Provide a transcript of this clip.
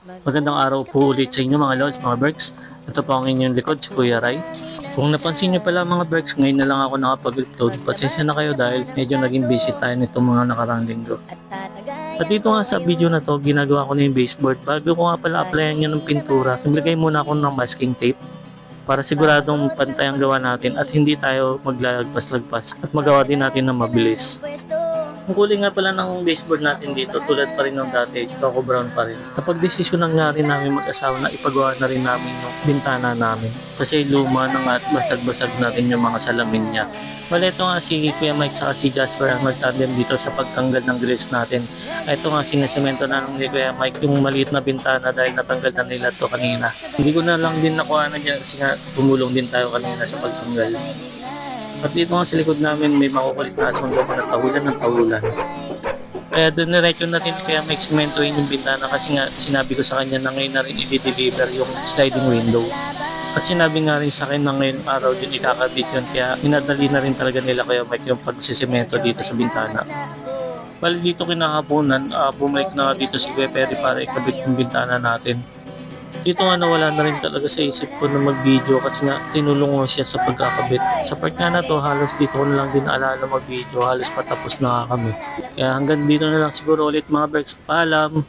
Magandang araw po ulit sa inyo mga lods, mga berks. Ito po ang inyong likod, si Kuya Rai. Kung napansin niyo pala mga berks, ngayon na lang ako nakapag-upload. Pasensya na kayo dahil medyo naging busy tayo nitong mga nakarang linggo. At dito nga sa video na to, ginagawa ko na yung baseboard. Bago ko nga pala applyan yun ng pintura, naglagay muna ako ng masking tape para siguradong pantay ang gawa natin at hindi tayo maglalagpas-lagpas at magawa din natin na mabilis. Ang kulay nga pala ng baseboard natin dito, tulad pa rin ng dati, choco brown pa rin. Napag-desisyonan nga rin namin mag-asawa na ipagawa na rin namin yung bintana namin. Kasi luma na nga at basag-basag na rin yung mga salamin niya. Wala ito nga si Kuya Mike sa si Jasper ang nagtandem dito sa pagtanggal ng grills natin. Ito nga sinasemento na ni Kuya Mike yung maliit na bintana dahil natanggal na nila ito kanina. Hindi ko na lang din nakuha na dyan kasi nga tumulong din tayo kanina sa pagtanggal. At dito nga sa likod namin may makukulit na asong loob na tahulan ng tahulan. Kaya doon niretso na rin kaya may sementohin yung bintana kasi nga sinabi ko sa kanya na ngayon na rin i-deliver yung sliding window. At sinabi nga rin sa akin na ngayon araw din ikakabit yun kaya minadali na rin talaga nila kaya Mike yung pagsisemento dito sa bintana. Bali dito kinakapunan, bumalik na dito si Kuya Perry para ikabit yung bintana natin. Dito nga nawala na rin talaga sa isip ko na mag-video kasi nga tinulong ko siya sa pagkakabit. Sa part nga na to, halos dito ko na lang din naalala mag-video, halos patapos na kami. Kaya hanggang dito na lang siguro ulit mga berks. Paalam!